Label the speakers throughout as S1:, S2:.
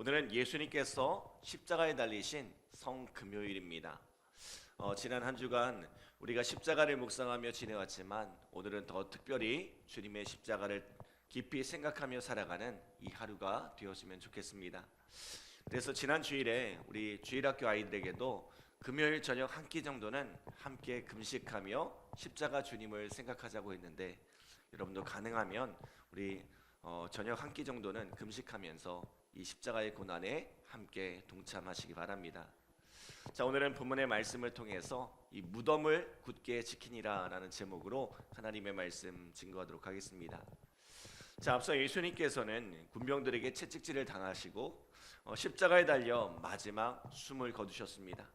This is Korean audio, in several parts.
S1: 오늘은 예수님께서 십자가에 달리신 성금요일입니다. 지난 한 주간 우리가 십자가를 묵상하며 지내왔지만 오늘은 더 특별히 주님의 십자가를 깊이 생각하며 살아가는 이 하루가 되었으면 좋겠습니다. 그래서 지난 주일에 우리 주일학교 아이들에게도 금요일 저녁 한 끼 정도는 함께 금식하며 십자가 주님을 생각하자고 했는데, 여러분도 가능하면 우리 저녁 한 끼 정도는 금식하면서 이 십자가의 고난에 함께 동참하시기 바랍니다. 자, 오늘은 본문의 말씀을 통해서 이 무덤을 굳게 지키니라 라는 제목으로 하나님의 말씀 증거하도록 하겠습니다. 자, 앞서 예수님께서는 군병들에게 채찍질을 당하시고 십자가에 달려 마지막 숨을 거두셨습니다.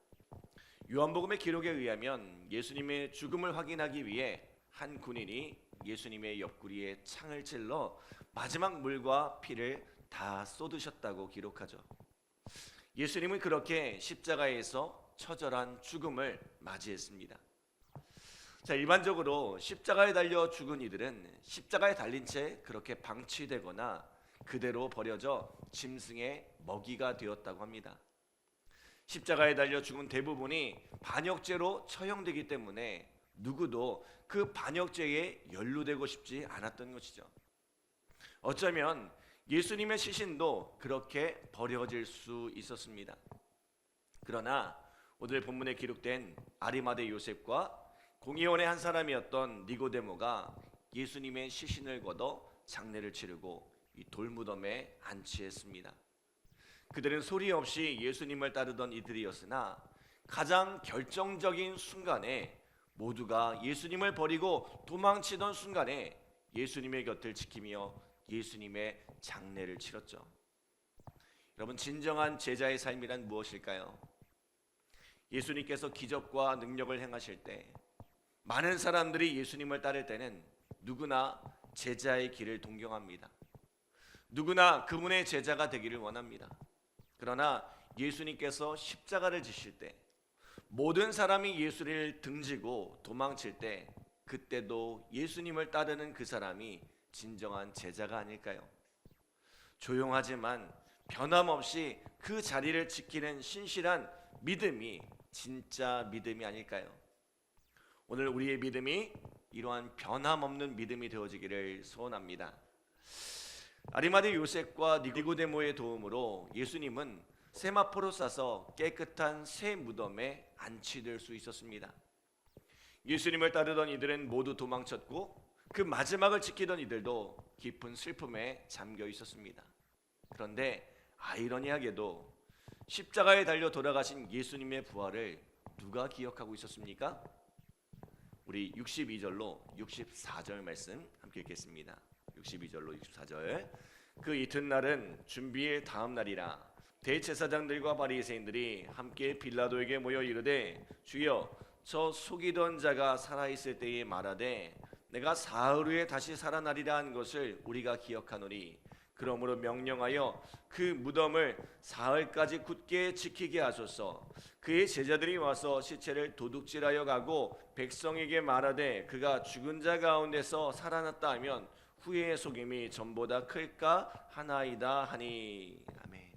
S1: 요한복음의 기록에 의하면 예수님의 죽음을 확인하기 위해 한 군인이 예수님의 옆구리에 창을 찔러 마지막 물과 피를 다 쏟으셨다고 기록하죠. 예수님은 그렇게 십자가에서 처절한 죽음을 맞이했습니다. 자, 일반적으로 십자가에 달려 죽은 이들은 십자가에 달린 채 그렇게 방치되거나 그대로 버려져 짐승의 먹이가 되었다고 합니다. 십자가에 달려 죽은 대부분이 반역죄로 처형되기 때문에 누구도 그 반역죄에 연루되고 싶지 않았던 것이죠. 어쩌면 예수님의 시신도 그렇게 버려질 수 있었습니다. 그러나 오늘 본문에 기록된 아리마대 요셉과 공의원의 한 사람이었던 니고데모가 예수님의 시신을 걷어 장례를 치르고 이 돌무덤에 안치했습니다. 그들은 소리 없이 예수님을 따르던 이들이었으나 가장 결정적인 순간에 모두가 예수님을 버리고 도망치던 순간에 예수님의 곁을 지키며 예수님의 장례를 치렀죠. 여러분, 진정한 제자의 삶이란 무엇일까요? 예수님께서 기적과 능력을 행하실 때 많은 사람들이 예수님을 따를 때는 누구나 제자의 길을 동경합니다. 누구나 그분의 제자가 되기를 원합니다. 그러나 예수님께서 십자가를 지실 때 모든 사람이 예수를 등지고 도망칠 때 그때도 예수님을 따르는 그 사람이 진정한 제자가 아닐까요? 조용하지만 변함없이 그 자리를 지키는 신실한 믿음이 진짜 믿음이 아닐까요? 오늘 우리의 믿음이 이러한 변함없는 믿음이 되어지기를 소원합니다. 아리마대 요셉과 니고데모의 도움으로 예수님은 세마포로 싸서 깨끗한 새 무덤에 안치될 수 있었습니다. 예수님을 따르던 이들은 모두 도망쳤고 그 마지막을 지키던 이들도 깊은 슬픔에 잠겨 있었습니다. 그런데 아이러니하게도 십자가에 달려 돌아가신 예수님의 부활을 누가 기억하고 있었습니까? 우리 62절로 64절 말씀 함께 읽겠습니다. 62절로 64절. 그 이튿날은 준비의 다음 날이라 대제사장들과 바리새인들이 함께 빌라도에게 모여 이르되, 주여, 저 속이던 자가 살아있을 때에 말하되 내가 사흘 후에 다시 살아나리라 한 것을 우리가 기억하노니, 그러므로 명령하여 그 무덤을 사흘까지 굳게 지키게 하소서. 그의 제자들이 와서 시체를 도둑질하여 가고 백성에게 말하되 그가 죽은 자 가운데서 살아났다 하면 후회의 속임이 전보다 클까 하나이다 하니. 아멘.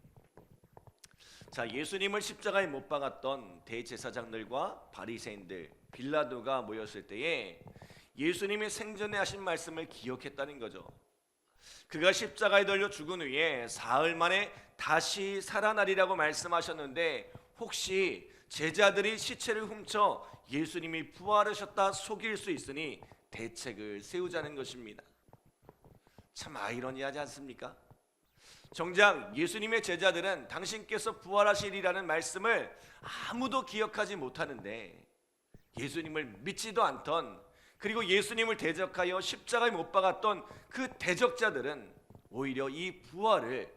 S1: 자, 예수님을 십자가에 못 박았던 대제사장들과 바리새인들, 빌라도가 모였을 때에 예수님이 생전에 하신 말씀을 기억했다는 거죠. 그가 십자가에 달려 죽은 후에 사흘 만에 다시 살아나리라고 말씀하셨는데, 혹시 제자들이 시체를 훔쳐 예수님이 부활하셨다 속일 수 있으니 대책을 세우자는 것입니다. 참 아이러니하지 않습니까? 정작 예수님의 제자들은 당신께서 부활하시리라는 말씀을 아무도 기억하지 못하는데, 예수님을 믿지도 않던, 그리고 예수님을 대적하여 십자가에 못 박았던 그 대적자들은 오히려 이 부활을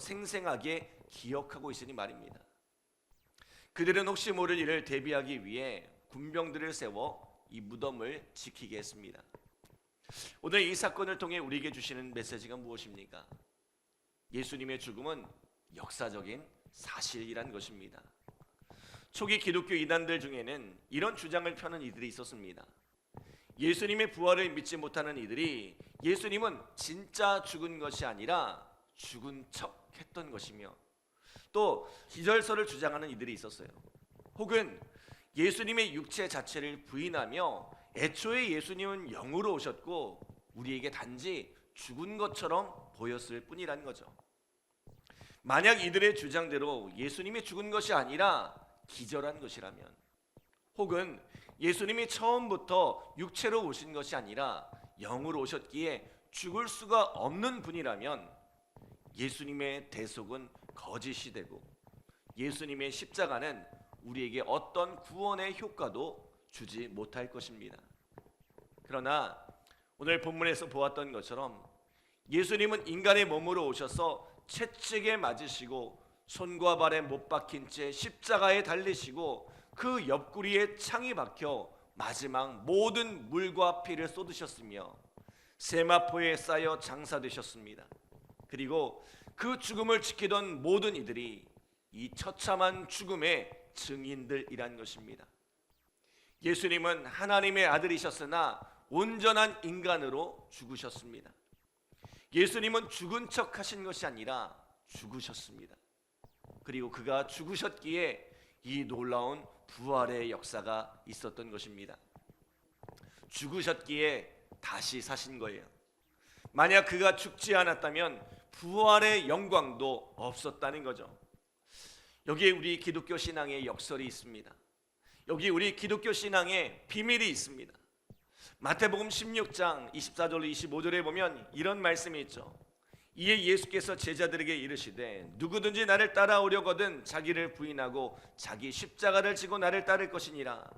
S1: 생생하게 기억하고 있으니 말입니다. 그들은 혹시 모를 일을 대비하기 위해 군병들을 세워 이 무덤을 지키게 했습니다. 오늘 이 사건을 통해 우리에게 주시는 메시지가 무엇입니까? 예수님의 죽음은 역사적인 사실이란 것입니다. 초기 기독교 이단들 중에는 이런 주장을 펴는 이들이 있었습니다. 예수님의 부활을 믿지 못하는 이들이 예수님은 진짜 죽은 것이 아니라 죽은 척 했던 것이며, 또 기절설을 주장하는 이들이 있었어요. 혹은 예수님의 육체 자체를 부인하며 애초에 예수님은 영으로 오셨고 우리에게 단지 죽은 것처럼 보였을 뿐이라는 거죠. 만약 이들의 주장대로 예수님이 죽은 것이 아니라 기절한 것이라면, 혹은 예수님이 처음부터 육체로 오신 것이 아니라 영으로 오셨기에 죽을 수가 없는 분이라면 예수님의 대속은 거짓이 되고 예수님의 십자가는 우리에게 어떤 구원의 효과도 주지 못할 것입니다. 그러나 오늘 본문에서 보았던 것처럼 예수님은 인간의 몸으로 오셔서 채찍에 맞으시고 손과 발에 못 박힌 채 십자가에 달리시고 그 옆구리에 창이 박혀 마지막 모든 물과 피를 쏟으셨으며 세마포에 쌓여 장사되셨습니다. 그리고 그 죽음을 지키던 모든 이들이 이 처참한 죽음의 증인들이란 것입니다. 예수님은 하나님의 아들이셨으나 온전한 인간으로 죽으셨습니다. 예수님은 죽은 척 하신 것이 아니라 죽으셨습니다. 그리고 그가 죽으셨기에 이 놀라운 부활의 역사가 있었던 것입니다. 죽으셨기에 다시 사신 거예요. 만약 그가 죽지 않았다면 부활의 영광도 없었다는 거죠. 여기에 우리 기독교 신앙의 역설이 있습니다. 여기 우리 기독교 신앙의 비밀이 있습니다. 마태복음 16장 24절 25절에 보면 이런 말씀이 있죠. 이에 예수께서 제자들에게 이르시되 누구든지 나를 따라오려거든 자기를 부인하고 자기 십자가를 지고 나를 따를 것이니라.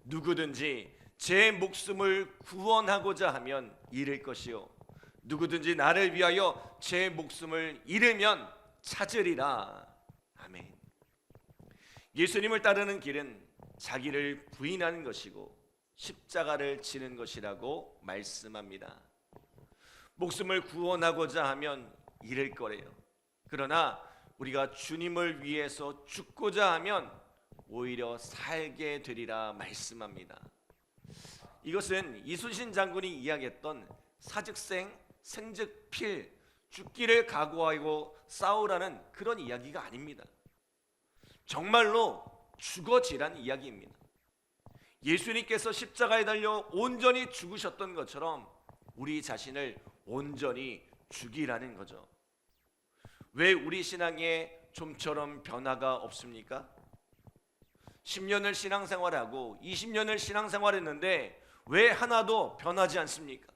S1: 누구든지 제 목숨을 구원하고자 하면 잃을 것이요 누구든지 나를 위하여 제 목숨을 잃으면 찾으리라. 아멘. 예수님을 따르는 길은 자기를 부인하는 것이고 십자가를 지는 것이라고 말씀합니다. 목숨을 구원하고자 하면 잃을 거래요. 그러나 우리가 주님을 위해서 죽고자 하면 오히려 살게 되리라 말씀합니다. 이것은 이순신 장군이 이야기했던 사즉생 생즉필, 죽기를 각오하고 싸우라는 그런 이야기가 아닙니다. 정말로 죽어지란 이야기입니다. 예수님께서 십자가에 달려 온전히 죽으셨던 것처럼 우리 자신을 온전히 죽이라는 거죠. 왜 우리 신앙에 좀처럼 변화가 없습니까? 10년을 신앙생활하고 20년을 신앙생활했는데 왜 하나도 변하지 않습니까?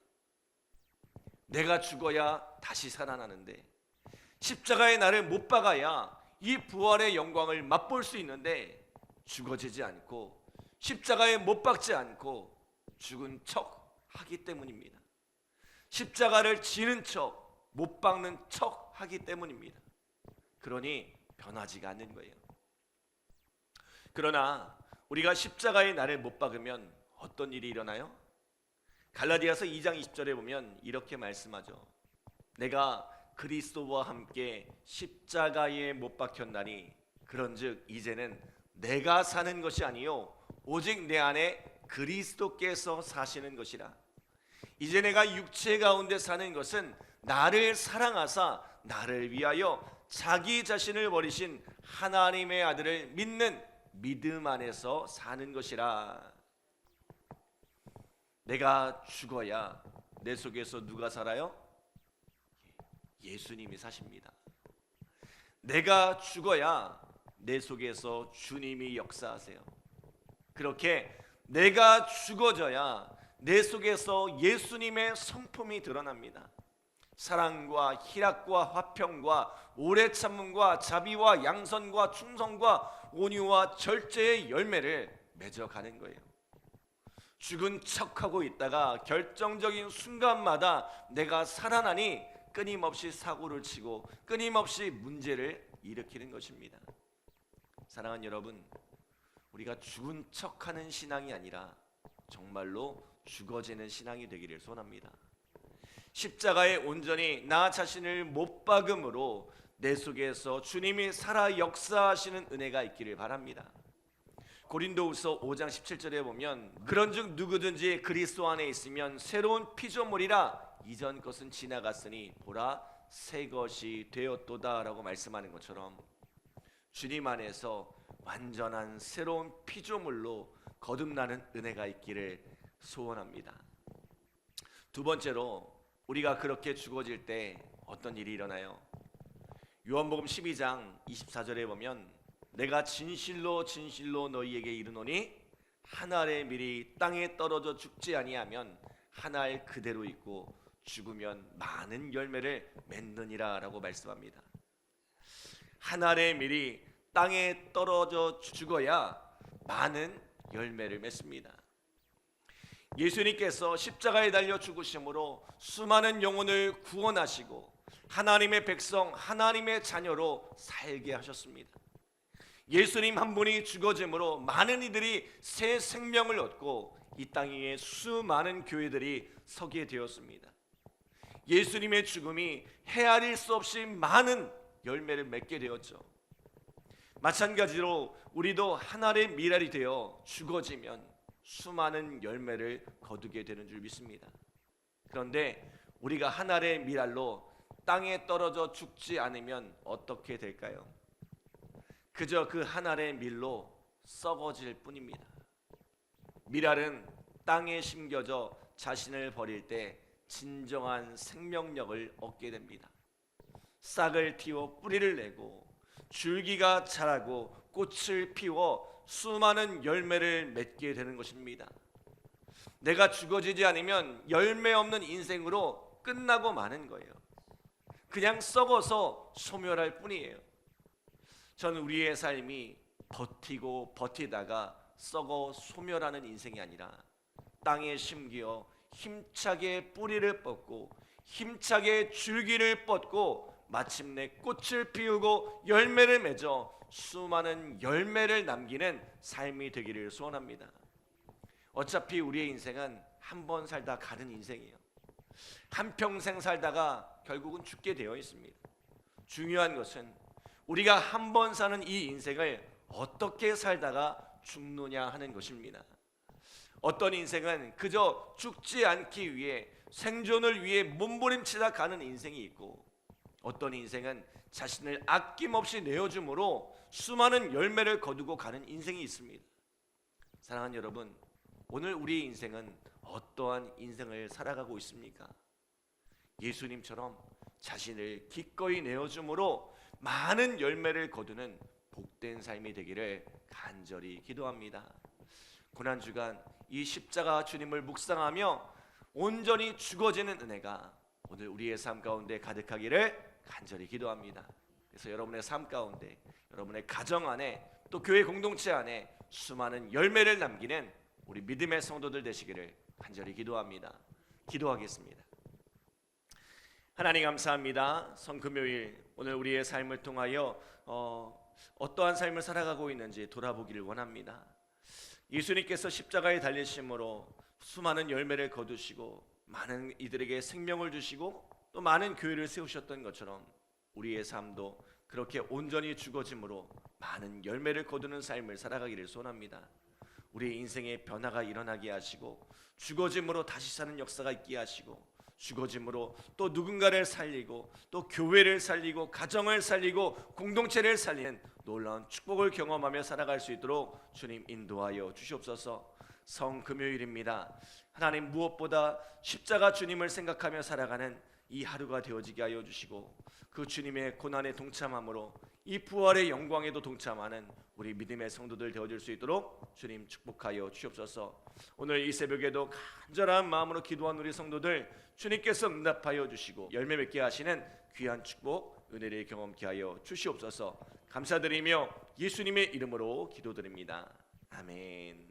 S1: 내가 죽어야 다시 살아나는데, 십자가에 나를 못 박아야 이 부활의 영광을 맛볼 수 있는데 죽어지지 않고 십자가에 못 박지 않고 죽은 척 하기 때문입니다. 십자가를 지는 척, 못 박는 척 하기 때문입니다. 그러니 변하지가 않는 거예요. 그러나 우리가 십자가에 나를 못 박으면 어떤 일이 일어나요? 갈라디아서 2장 20절에 보면 이렇게 말씀하죠. 내가 그리스도와 함께 십자가에 못 박혔나니 그런즉 이제는 내가 사는 것이 아니요 오직 내 안에 그리스도께서 사시는 것이라. 이제 내가 육체 가운데 사는 것은 나를 사랑하사 나를 위하여 자기 자신을 버리신 하나님의 아들을 믿는 믿음 안에서 사는 것이라. 내가 죽어야 내 속에서 누가 살아요? 예수님이 사십니다. 내가 죽어야 내 속에서 주님이 역사하세요. 그렇게 내가 죽어져야 내 속에서 예수님의 성품이 드러납니다. 사랑과 희락과 화평과 오래 참음과 자비와 양선과 충성과 온유와 절제의 열매를 맺어가는 거예요. 죽은 척하고 있다가 결정적인 순간마다 내가 살아나니 끊임없이 사고를 치고 끊임없이 문제를 일으키는 것입니다. 사랑하는 여러분, 우리가 죽은 척하는 신앙이 아니라 정말로 죽어지는 신앙이 되기를 소원합니다. 십자가에 온전히 나 자신을 못 박음으로 내 속에서 주님이 살아 역사하시는 은혜가 있기를 바랍니다. 고린도후서 5장 17절에 보면 그런즉 누구든지 그리스도 안에 있으면 새로운 피조물이라 이전 것은 지나갔으니 보라 새 것이 되었도다라고 말씀하는 것처럼 주님 안에서 완전한 새로운 피조물로 거듭나는 은혜가 있기를 소원합니다. 두 번째로, 우리가 그렇게 죽어질 때 어떤 일이 일어나요? 요한복음 12장 24절에 보면 내가 진실로 진실로 너희에게 이르노니 한 알의 밀이 땅에 떨어져 죽지 아니하면 한 알 그대로 있고 죽으면 많은 열매를 맺느니라 라고 말씀합니다. 한 알의 밀이 땅에 떨어져 죽어야 많은 열매를 맺습니다. 예수님께서 십자가에 달려 죽으심으로 수많은 영혼을 구원하시고 하나님의 백성, 하나님의 자녀로 살게 하셨습니다. 예수님 한 분이 죽어짐으로 많은 이들이 새 생명을 얻고 이 땅 위에 수많은 교회들이 서게 되었습니다. 예수님의 죽음이 헤아릴 수 없이 많은 열매를 맺게 되었죠. 마찬가지로 우리도 한 알의 밀알이 되어 죽어지면 수많은 열매를 거두게 되는 줄 믿습니다. 그런데 우리가 한 알의 밀알로 땅에 떨어져 죽지 않으면 어떻게 될까요? 그저 그 한 알의 밀로 썩어질 뿐입니다. 밀알은 땅에 심겨져 자신을 버릴 때 진정한 생명력을 얻게 됩니다. 싹을 틔워 뿌리를 내고 줄기가 자라고 꽃을 피워 수많은 열매를 맺게 되는 것입니다. 내가 죽어지지 않으면 열매 없는 인생으로 끝나고 마는 거예요. 그냥 썩어서 소멸할 뿐이에요. 저는 우리의 삶이 버티고 버티다가 썩어 소멸하는 인생이 아니라 땅에 심겨 힘차게 뿌리를 뻗고 힘차게 줄기를 뻗고 마침내 꽃을 피우고 열매를 맺어 수많은 열매를 남기는 삶이 되기를 소원합니다. 어차피 우리의 인생은 한 번 살다 가는 인생이에요. 한평생 살다가 결국은 죽게 되어 있습니다. 중요한 것은 우리가 한 번 사는 이 인생을 어떻게 살다가 죽느냐 하는 것입니다. 어떤 인생은 그저 죽지 않기 위해 생존을 위해 몸부림치다 가는 인생이 있고, 어떤 인생은 자신을 아낌없이 내어줌으로 수많은 열매를 거두고 가는 인생이 있습니다. 사랑하는 여러분, 오늘 우리의 인생은 어떠한 인생을 살아가고 있습니까? 예수님처럼 자신을 기꺼이 내어줌으로 많은 열매를 거두는 복된 삶이 되기를 간절히 기도합니다. 고난주간 이 십자가 주님을 묵상하며 온전히 죽어지는 은혜가 오늘 우리의 삶 가운데 가득하기를 간절히 기도합니다. 그래서 여러분의 삶 가운데, 여러분의 가정 안에, 또 교회 공동체 안에 수많은 열매를 남기는 우리 믿음의 성도들 되시기를 간절히 기도합니다. 기도하겠습니다. 하나님 감사합니다. 성금요일 오늘 우리의 삶을 통하여 어떠한 삶을 살아가고 있는지 돌아보기를 원합니다. 예수님께서 십자가에 달리심으로 수많은 열매를 거두시고 많은 이들에게 생명을 주시고 또 많은 교회를 세우셨던 것처럼 우리의 삶도 그렇게 온전히 죽어짐으로 많은 열매를 거두는 삶을 살아가기를 소원합니다. 우리의 인생에 변화가 일어나게 하시고 죽어짐으로 다시 사는 역사가 있게 하시고 죽어짐으로 또 누군가를 살리고 또 교회를 살리고 가정을 살리고 공동체를 살리는 놀라운 축복을 경험하며 살아갈 수 있도록 주님 인도하여 주시옵소서. 성금요일입니다. 하나님, 무엇보다 십자가 주님을 생각하며 살아가는 이 하루가 되어지게 하여 주시고 그 주님의 고난에 동참함으로 이 부활의 영광에도 동참하는 우리 믿음의 성도들 되어질 수 있도록 주님 축복하여 주시옵소서. 오늘 이 새벽에도 간절한 마음으로 기도한 우리 성도들 주님께서 응답하여 주시고 열매 맺게 하시는 귀한 축복 은혜를 경험케 하여 주시옵소서. 감사드리며 예수님의 이름으로 기도드립니다. 아멘.